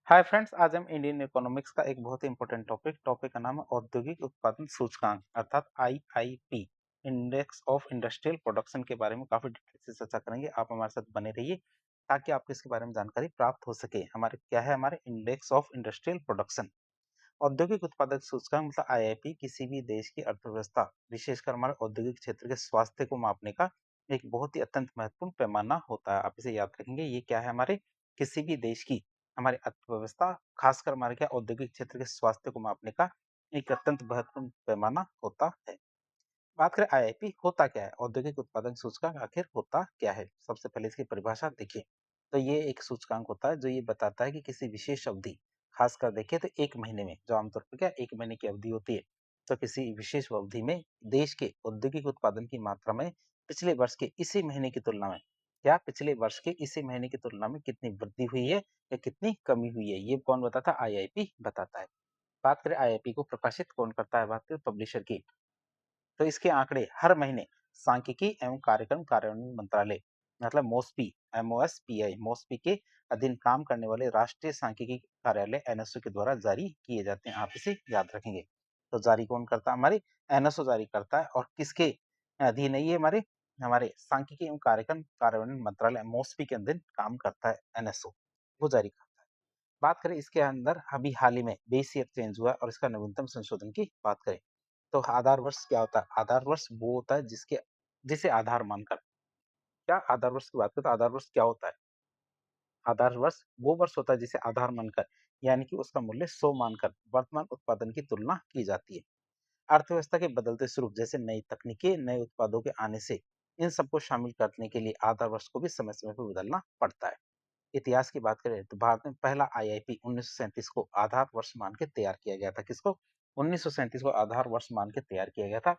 Hi friends, आज हम Indian economics का एक बहुत ही इंपॉर्टेंट टॉपिक का नाम है औद्योगिक उत्पादन सूचकांक अर्थात IIP index of industrial production के बारे में काफी डिटेल से चर्चा करेंगे। आप हमारे साथ बने रहिए ताकि आपको इसके बारे में जानकारी प्राप्त हो सके। हमारे क्या है, हमारे इंडेक्स ऑफ इंडस्ट्रियल प्रोडक्शन औद्योगिक उत्पादक सूचकांक मतलब आईआईपी किसी भी देश की अर्थव्यवस्था विशेषकर हमारे औद्योगिक क्षेत्र के स्वास्थ्य को मापने का एक बहुत ही अत्यंत महत्वपूर्ण पैमाना होता है। आप इसे याद रखेंगे। ये क्या है, हमारे किसी भी देश की हमारी अर्थव्यवस्था खासकर हमारे क्या औद्योगिक क्षेत्र के स्वास्थ्य को मापने का एक अत्यंत महत्वपूर्ण पैमाना होता है। बात करें आईआईपी होता क्या है, औद्योगिक उत्पादन सूचकांक आखिर होता क्या है। सबसे पहले इसकी परिभाषा देखिए। तो ये एक सूचकांक होता है जो ये बताता है कि किसी विशेष अवधि, खासकर देखिए तो एक महीने में, जो आमतौर पर क्या एक महीने की अवधि होती है, तो किसी विशेष अवधि में देश के औद्योगिक उत्पादन की मात्रा में पिछले वर्ष के इसी महीने की तुलना में क्या पिछले वर्ष के इसी महीने की तुलना में कितनी वृद्धि हुई है या कितनी कमी हुई है, ये कौन बताता है, आईआईपी बताता है। बात करें आईआईपी को प्रकाशित कौन करता है, बात करें पब्लिशर की। तो इसके आंकड़े हर महीने सांख्यिकी एवं कार्यक्रम कार्यान्वयन मंत्रालय मतलब मोस्पी एमओएसपीआई मोस्पी के अधीन काम करने वाले राष्ट्रीय सांख्यिकी कार्यालय एनएसओ के द्वारा जारी किए जाते हैं। आप इसे याद रखेंगे। तो जारी कौन करता है, हमारी एनएसओ जारी करता है। और किसके अधीन है ये, हमारे हमारे सांख्यिकी एवं कार्यक्रम कार्यान्वयन मंत्रालय मोस्पी के अधीन काम करता है एनएसओ, वो जारी करता है। बात करें इसके अंदर अभी हाल ही में बेस ईयर चेंज हुआ है और इसका नवीनतम संशोधन की बात करें तो आधार वर्ष क्या होता है, आधार वर्ष वो होता है जिसे आधार मानकर, क्या आधार वर्ष की बात करें तो आधार वर्ष क्या होता है, आधार वर्ष वो वर्ष होता है जिसे आधार मानकर यानी कि उसका मूल्य 100 मानकर वर्तमान उत्पादन की तुलना की जाती है। अर्थव्यवस्था के बदलते स्वरूप जैसे नई तकनीकें नए उत्पादों के आने से इन सबको शामिल करने के लिए आधार वर्ष को भी समय समय पर बदलना पड़ता है। इतिहास की बात करें तो भारत में पहला आईआईपी 1937 को आधार वर्ष मान के तैयार किया गया था। किसको, 1937 को आधार वर्ष मान के तैयार किया गया था।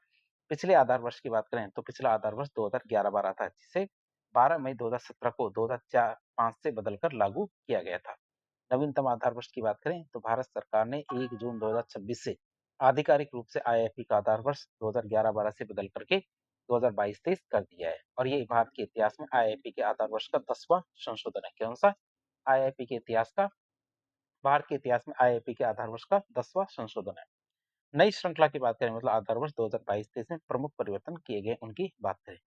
पिछले आधार वर्ष की बात करें तो पिछला आधार वर्ष 2011-12 था, जिसे 12 मई 2017 को 2005 से बदलकर लागू किया गया था। नवीनतम आधार वर्ष की बात करें तो भारत सरकार ने 1 जून 2026 से आधिकारिक रूप से आईआईपी का आधार वर्ष 2011-12 से बदल करके 2022-23 कर दिया है। और ये भारत के इतिहास में आईआईपी के आधार वर्ष का 10वां संशोधन है। कौन सा, आईआईपी के इतिहास का, भारत के इतिहास में आईआईपी के आधार वर्ष का 10वां संशोधन है। नई श्रृंखला की बात करें मतलब आधार वर्ष 2022-23 में प्रमुख परिवर्तन किए गए उनकी बात करें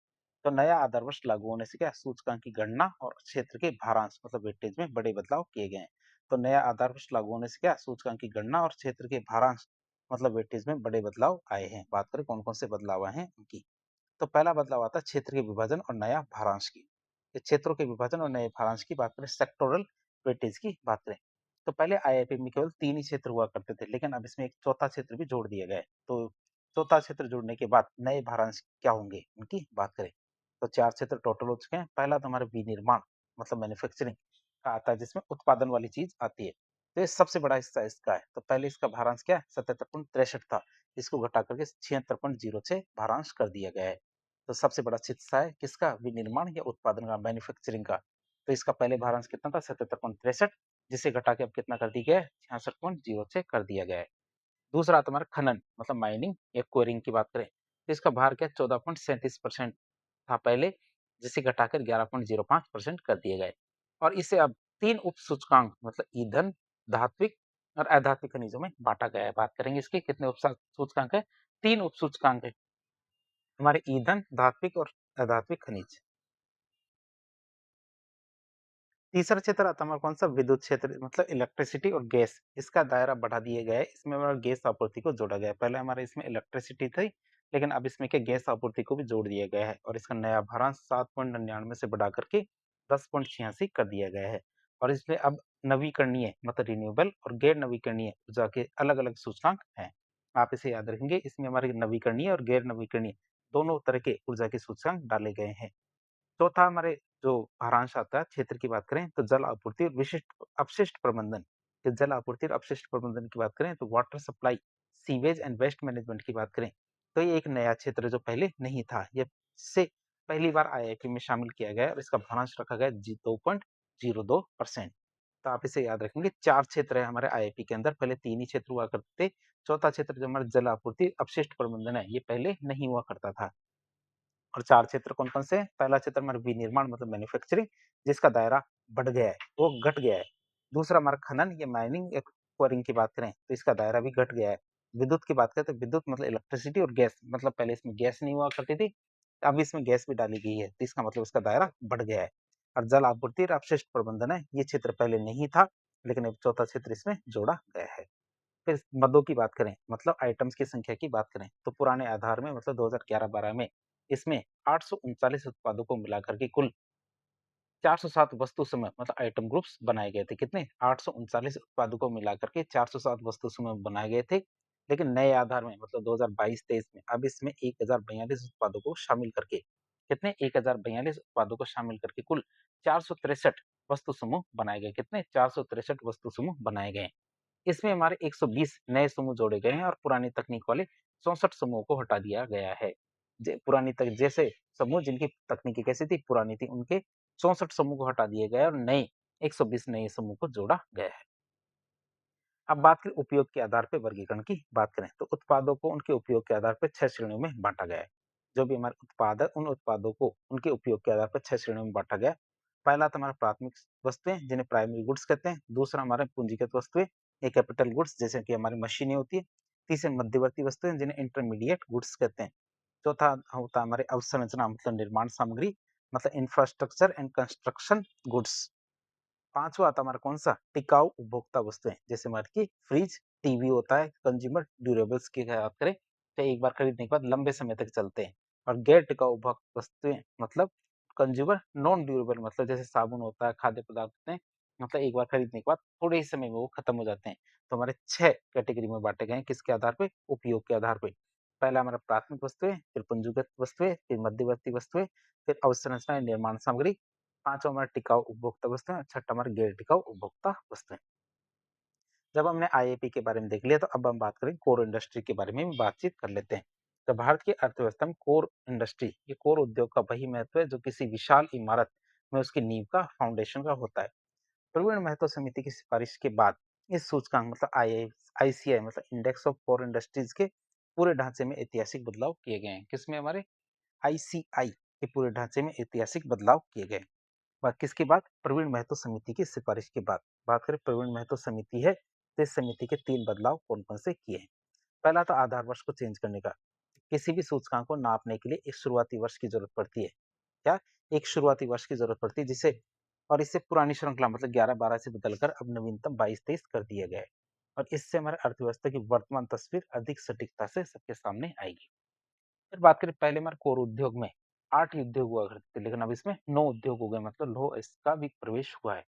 तो नया आधार वर्ष लागू होने से क्या सूचकांक की गणना और क्षेत्र के भारांश मतलब वेटेज में बड़े बदलाव किए गए हैं। तो नया आधार वर्ष लागू होने से क्या सूचकांक की गणना और क्षेत्र के भारांश मतलब वेटेज में बड़े बदलाव आए हैं। बात करें कौन कौन से बदलाव आए हैं उनकी। तो पहला बदलाव आता है क्षेत्र के विभाजन और नया भारांश की। क्षेत्रों के विभाजन और नए भारांश की बात करें, सेक्टोरल वेटेज की बात करें तो पहले आईआईपी में केवल 3 ही क्षेत्र हुआ करते थे, लेकिन अब इसमें एक चौथा क्षेत्र भी जोड़ दिया गया है। तो चौथा क्षेत्र जुड़ने के बाद नए भारांश क्या होंगे उनकी बात करें तो 4 क्षेत्र टोटल हो चुके हैं। पहला तो हमारा विनिर्माण मतलब मैन्युफैक्चरिंग का आता है, जिसमें उत्पादन वाली चीज आती है। तो ये सबसे बड़ा हिस्सा इसका है। तो पहले इसका भारांश क्या है, 77.63 था, इसको घटा करके 76.06 भारांश कर दिया गया है। तो सबसे बड़ा हिस्सा है किसका, विनिर्माण या उत्पादन का, मैन्युफैक्चरिंग का। तो इसका पहले भारांश कितना था, 77.63, जिसे घटा के अब कितना कर दिया गया है, 66.06 कर दिया गया है। दूसरा तुम्हारा खनन मतलब माइनिंग या क्वेरिंग की बात करें तो इसका भार क्या 14.37% था पहले, जिसे घटाकर 11.05% कर दिए गए। और इसे अब 3 उप सूचकांक मतलब ईंधन, धात्विक और अधात्विक खनिजों में बांटा गया है। बात करेंगे इसके कितने उप सूचकांक है, 3 उप सूचकांक है हमारे ईंधन, धात्विक और अधात्विक खनिज। तीसरा क्षेत्र आता है हमारा कौन सा, विद्युत क्षेत्र मतलब इलेक्ट्रिसिटी और गैस। इसका दायरा बढ़ा दिया गया है, इसमें हमारा गैस आपूर्ति को जोड़ा गया है। पहले हमारे इसमें इलेक्ट्रिसिटी थी, लेकिन अब इसमें क्या गैस आपूर्ति को भी जोड़ दिया गया है। और इसका नया भारांश 7.99 से बढ़ा करके 10.86 कर दिया गया है। और इसमें अब नवीकरणीय मतलब रिन्यूएबल और गैर नवीकरणीय ऊर्जा के अलग अलग सूचकांक हैं। आप इसे याद रखेंगे, इसमें हमारे नवीकरणीय और गैर नवीकरणीय दोनों तरह के ऊर्जा के सूचकांक डाले गए हैं। चौथा हमारे जो भारांश आता है क्षेत्र की बात करें तो जल आपूर्ति और विशिष्ट अपशिष्ट प्रबंधन। तो जल आपूर्ति और अपशिष्ट प्रबंधन की बात करें तो water supply, sewage and waste management की बात करें तो ये एक नया क्षेत्र जो पहले नहीं था, ये से पहली बार आईआईपी में शामिल किया गया और इसका भारांश रखा गया 2.02%। तो आप इसे याद रखेंगे। 4 क्षेत्र है हमारे आईआईपी के अंदर, पहले 3 ही क्षेत्र हुआ करते थे। चौथा क्षेत्र जो हमारा जल आपूर्ति अपशिष्ट प्रबंधन है, ये पहले नहीं हुआ करता था। और 4 क्षेत्र कौन-कौन से हैं? पहला क्षेत्र हमारा विनिर्माण मतलब मैन्युफैक्चरिंग, जिसका दायरा बढ़ गया है, वो घट गया है। दूसरा हमारा खनन या माइनिंग या क्वारिंग की बात करें तो इसका दायरा भी घट गया है। विद्युत की बात करें तो विद्युत मतलब इलेक्ट्रिसिटी और गैस, मतलब पहले इसमें गैस नहीं हुआ करती थी, अब इसमें गैस भी डाली गई है, तो इसका मतलब इसका दायरा बढ़ गया है। और जल आपूर्ति और अपशिष्ट प्रबंधन है, ये क्षेत्र पहले नहीं था, लेकिन अब चौथा क्षेत्र इसमें जोड़ा गया है। फिर मदों की बात करें, मतलब आइटम्स की संख्या की बात करें, तो पुराने आधार में मतलब 2011-12 में इसमें 839 उत्पादों को मिलाकर के कुल 407 वस्तु समूह मतलब आइटम ग्रुप्स बनाए गए थे। कितने? 839 उत्पादों को मिलाकर के 407 वस्तु समूह बनाए गए थे। लेकिन नए आधार में मतलब 2022-23 में अब इसमें 1042 उत्पादों को शामिल करके, कितने? 1042 उत्पादों को शामिल करके कुल 463 वस्तु समूह बनाए गए। कितने? 463 वस्तु समूह बनाए गए। इसमें हमारे 120 नए समूह जोड़े गए हैं और पुरानी तकनीक वाले 64 समूहों को हटा दिया गया है। पुरानी तक जैसे समूह जिनकी तकनीकी कैसी थी, पुरानी थी, उनके 64 समूह को हटा दिए गए और नए 120 नए समूह को जोड़ा गया है। अब बात करें उपयोग के आधार पर वर्गीकरण की बात करें तो उत्पादों को उनके उपयोग के आधार पर 6 श्रेणियों में बांटा गया है। जो भी हमारे उत्पाद है उन उत्पादों को उनके उपयोग के आधार पर 6 श्रेणियों में बांटा गया। पहला तो हमारा प्राथमिक वस्तुएं जिन्हें प्राइमरी गुड्स कहते हैं। दूसरा हमारे पूंजीगत वस्तुएं ये कैपिटल गुड्स जैसे कि हमारी मशीनें होती है। तीसरे मध्यवर्ती वस्तुएं जिन्हें इंटरमीडिएट गुड्स कहते हैं। चौथा होता है हमारे अवसंरचना मतलब निर्माण सामग्री मतलब इंफ्रास्ट्रक्चर एंड कंस्ट्रक्शन गुड्स। पांचवा आता हमारा कौन सा? टिकाऊ उपभोक्ता वस्तुएं जैसे हमारे की फ्रिज, टीवी होता है। कंज्यूमर ड्यूरेबल्स की बात करें तो एक बार खरीदने के बाद लंबे समय तक चलते हैं। और गैर टिकाऊ उपभोक्ता वस्तुएं मतलब कंज्यूमर नॉन ड्यूरेबल मतलब जैसे साबुन होता है, खाद्य पदार्थ होते हैं, मतलब एक बार खरीदने के बाद थोड़े ही समय में वो खत्म हो जाते हैं। तो हमारे 6 कैटेगरी में बांटे गए हैं। किसके आधार पे? उपयोग के आधार पे। पहला हमारा प्राथमिक वस्तुएं, फिर पूंजीगत वस्तुएं, फिर मध्यवर्ती वस्तुएं, फिर अवसंरचना निर्माण सामग्री, पांचवा हमारा टिकाऊ उपभोक्ता वस्तुएं, छठा हमारा गैर टिकाऊ उपभोक्ता वस्तुएं। जब हमने आईआईपी के बारे में देख लिया तो अब हम बात करें कोर इंडस्ट्री के बारे में भी बातचीत कर लेते हैं। तो भारत की अर्थव्यवस्था में कोर इंडस्ट्री, ये कोर उद्योग का वही महत्व है जो किसी विशाल इमारत में उसकी नींव का फाउंडेशन का होता है। प्रवीण महतो समिति की सिफारिश के बाद इस सूचकांक मतलब आईसीआई मतलब इंडेक्स ऑफ कोर इंडस्ट्रीज के पूरे ढांचे में ऐतिहासिक बदलाव किए गए हैं। किसमें? हमारे आईसीआई के पूरे ढांचे में ऐतिहासिक बदलाव किए गए। बात किसके बाद? प्रवीण महतो समिति की सिफारिश के बाद। बात करें प्रवीण महतो समिति है तो इस समिति के 3 बदलाव कौन कौन से किए हैं। पहला तो आधार वर्ष को चेंज करने का। किसी भी सूचकांक को नापने के लिए एक शुरुआती वर्ष की जरूरत पड़ती है। क्या? एक शुरुआती वर्ष की जरूरत पड़ती है जिसे, और इससे पुरानी श्रृंखला मतलब 11-12 से बदलकर अब नवीनतम 22-23 कर दिया गया है। और इससे हमारे अर्थव्यवस्था की वर्तमान तस्वीर अधिक सटीकता से सबके सामने आएगी। फिर बात करें पहले हमारे कोर उद्योग में 8 ही उद्योग हुआ करते थे, लेकिन अब इसमें 9 उद्योग हो गए मतलब लौह इसका भी प्रवेश हुआ है।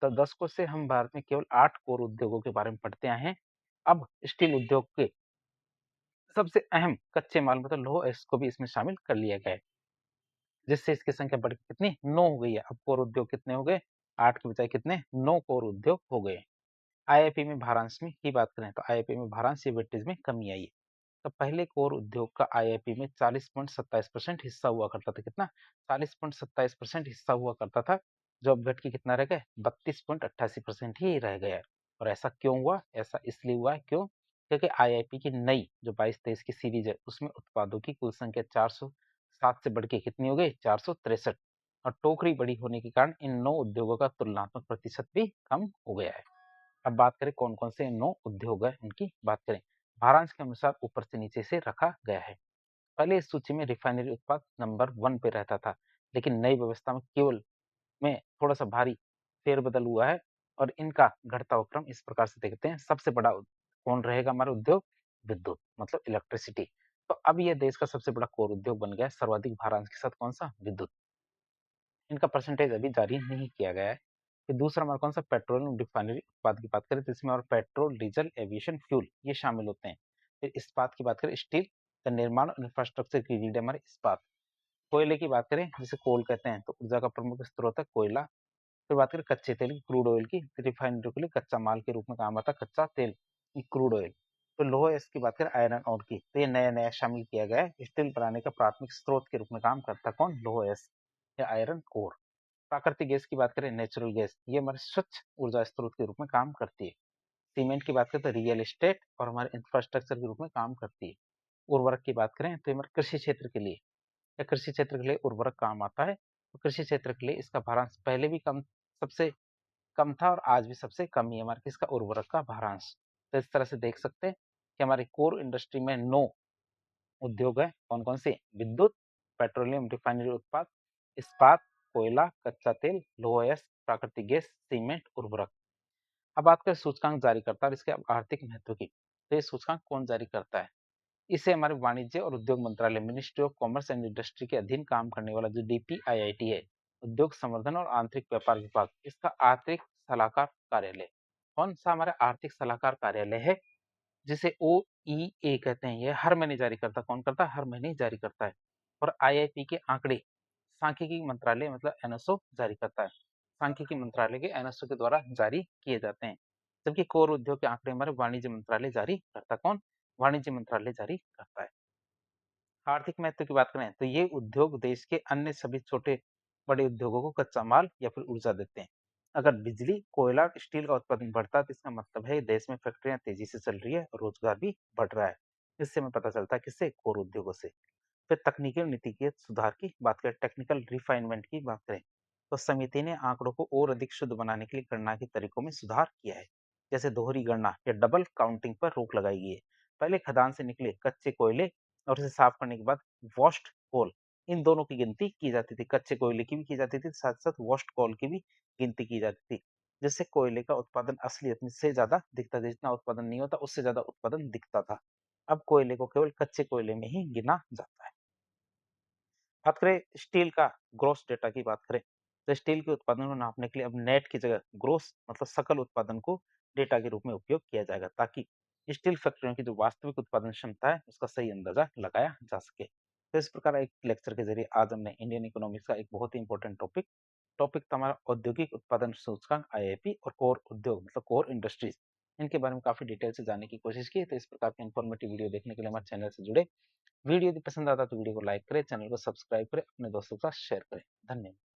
तो दशकों से हम भारत में केवल 8 कोर उद्योगों के बारे में पढ़ते आए हैं। अब स्टील उद्योग के सबसे अहम कच्चे माल मतलब लौह इसको भी इसमें शामिल कर लिया गया है, जिससे इसकी संख्या बढ़कर कितनी? 9 हो गई है। अब कोर उद्योग कितने हो गए? 8 के बजाय कितने? 9 कोर उद्योग हो गए। आईआईपी में भारांश में की बात करें तो आईआईपी में भारांश या वेटेज में कमी आई है। तो पहले कोर उद्योग का आईआईपी में 40.27% हिस्सा हुआ करता था। कितना? 40.27% हिस्सा हुआ करता था, जो अब घट के कितना रह गया? 32.88% ही रह गया है। और ऐसा क्यों हुआ? ऐसा इसलिए हुआ है, क्यों? क्योंकि आईआईपी की नई जो 22-23 की सीरीज है उसमें उत्पादों की कुल संख्या 407 से बढ़ के कितनी हो गई? 463। और टोकरी बड़ी होने के कारण इन 9 उद्योगों का तुलनात्मक प्रतिशत भी कम हो गया है। अब बात करें कौन कौन से 9 उद्योग है उनकी बात करें। भारांश के अनुसार ऊपर से नीचे से रखा गया है। पहले इस सूची में रिफाइनरी उत्पाद नंबर 1 पे रहता था, लेकिन नई व्यवस्था में केवल में थोड़ा सा भारी फेरबदल हुआ है और इनका घटता हुआ क्रम इस प्रकार से देखते हैं। सबसे बड़ा कौन रहेगा? हमारा उद्योग विद्युत मतलब इलेक्ट्रिसिटी। तो अब यह देश का सबसे बड़ा कोर उद्योग बन गया है, सर्वाधिक भारांश के साथ। कौन सा? विद्युत। इनका परसेंटेज अभी जारी नहीं किया गया है। फिर दूसरा हमारा कौन सा? पेट्रोलियम रिफाइनरी उत्पाद की बात करें तो इसमें और पेट्रोल, डीजल, एविएशन फ्यूल ये शामिल होते हैं। फिर इस्पात की बात करें, स्टील का निर्माण और इंफ्रास्ट्रक्चर की रीढ़ है हमारे इस्पात। कोयले की बात करें जिसे कोल कहते हैं, तो ऊर्जा का प्रमुख स्रोत है कोयला। फिर बात करें कच्चे तेल की, क्रूड ऑयल की, रिफाइनरी के लिए कच्चा माल के रूप में काम आता है कच्चा तेल, क्रूड ऑयल। तो लोह इसकी बात करें आयरन ओर की, तो ये नया नया शामिल किया गया है। स्टील बनाने का प्राथमिक स्रोत के रूप में काम करता है कौन? लोह एस या आयरन ओर। प्राकृतिक गैस की बात करें, नेचुरल गैस, ये हमारे स्वच्छ ऊर्जा स्रोत के रूप में काम करती है। सीमेंट की बात करें तो रियल एस्टेट और हमारे इंफ्रास्ट्रक्चर के रूप में काम करती है। उर्वरक की बात करें तो हमारे कृषि क्षेत्र के लिए या कृषि क्षेत्र के लिए उर्वरक काम आता है। तो कृषि क्षेत्र के लिए इसका भारांश पहले भी कम, सबसे कम था और आज भी सबसे कम ही है हमारे किसका उर्वरक का भारांश। तो इस तरह से देख सकते हैं कि हमारी कोर इंडस्ट्री में 9 उद्योग है। कौन कौन से? विद्युत, पेट्रोलियम रिफाइनरी उत्पाद, इस्पात, कोयला, कच्चा तेल, लौह अयस्क, प्राकृतिक गैस, सीमेंट, उर्वरक। अब बात करें सूचकांक जारी करता है और इसके आर्थिक महत्व की, तो ये सूचकांक कौन जारी करता है? इसे हमारे वाणिज्य और उद्योग मंत्रालय, ministry of commerce and industry के अधीन काम करने वाला जो डीपीआईआईटी है, उद्योग संवर्धन और आंतरिक व्यापार विभाग, इसका आर्थिक सलाहकार कार्यालय। कौन सा हमारा आर्थिक सलाहकार कार्यालय है, जिसे ओईए कहते हैं, ये हर महीने जारी करता है। कौन करता है? हर महीने जारी करता है। और आईआईपी के आंकड़े सांख्यिकी मंत्रालय मतलब एनएसओ जारी करता है। सांख्यिकी मंत्रालय के एनएसओ के द्वारा जारी किए जाते हैं। जबकि कोर उद्योग के आंकड़े हमारे वाणिज्य मंत्रालय जारी करता है। कौन? वाणिज्य मंत्रालय जारी करता है। आर्थिक महत्व की बात करें तो ये उद्योग देश के अन्य सभी छोटे बड़े उद्योगों को कच्चा माल या फिर ऊर्जा देते हैं। अगर बिजली, कोयला और स्टील का उत्पादन बढ़ता है तो इसका मतलब है देश में फैक्ट्रियां तेजी से चल रही है और रोजगार भी बढ़ रहा है। इससे हमें पता चलता है किससे? कोर उद्योगों से। फिर तकनीकी और नीतिगत सुधार की बात करें, टेक्निकल रिफाइनमेंट की बात करें, तो समिति ने आंकड़ों को और अधिक शुद्ध बनाने के लिए गणना के तरीकों में सुधार किया है। जैसे दोहरी गणना या डबल काउंटिंग पर रोक लगाई गई है। पहले खदान से निकले कच्चे कोयले और उसे साफ करने के बाद वॉश्ड कोल, इन दोनों की गिनती की जाती थी। कच्चे कोयले की भी की जाती थी, साथ साथ वॉश्ड कोल की भी गिनती की जाती थी। जिससे कोयले का उत्पादन असलियत में से ज्यादा दिखता था। जितना उत्पादन नहीं होता उससे ज्यादा उत्पादन दिखता था। अब कोयले को केवल कच्चे कोयले में ही गिना जाता है। बात करें स्टील का ग्रोस डेटा की बात करें, तो स्टील के उत्पादन को नापने के लिए अब नेट की जगह ग्रोस मतलब सकल उत्पादन को डेटा के रूप में उपयोग किया जाएगा, ताकि स्टील फैक्ट्रियों की जो वास्तविक उत्पादन क्षमता है उसका सही अंदाजा लगाया जा सके। तो इस प्रकार एक लेक्चर के जरिए आज हमने इंडियन इकोनॉमिक्स का एक बहुत ही इंपॉर्टेंट टॉपिक था हमारा औद्योगिक उत्पादन सूचकांक आईआईपी और कोर उद्योग मतलब कोर इंडस्ट्रीज, इनके बारे में काफी डिटेल से जानने की कोशिश की। तो इस प्रकार के इन्फॉर्मेटिव वीडियो देखने के लिए हमारे चैनल से जुड़े। वीडियो यदि पसंद आता तो वीडियो को लाइक करें, चैनल को सब्सक्राइब करें, अपने दोस्तों के साथ शेयर करें। धन्यवाद।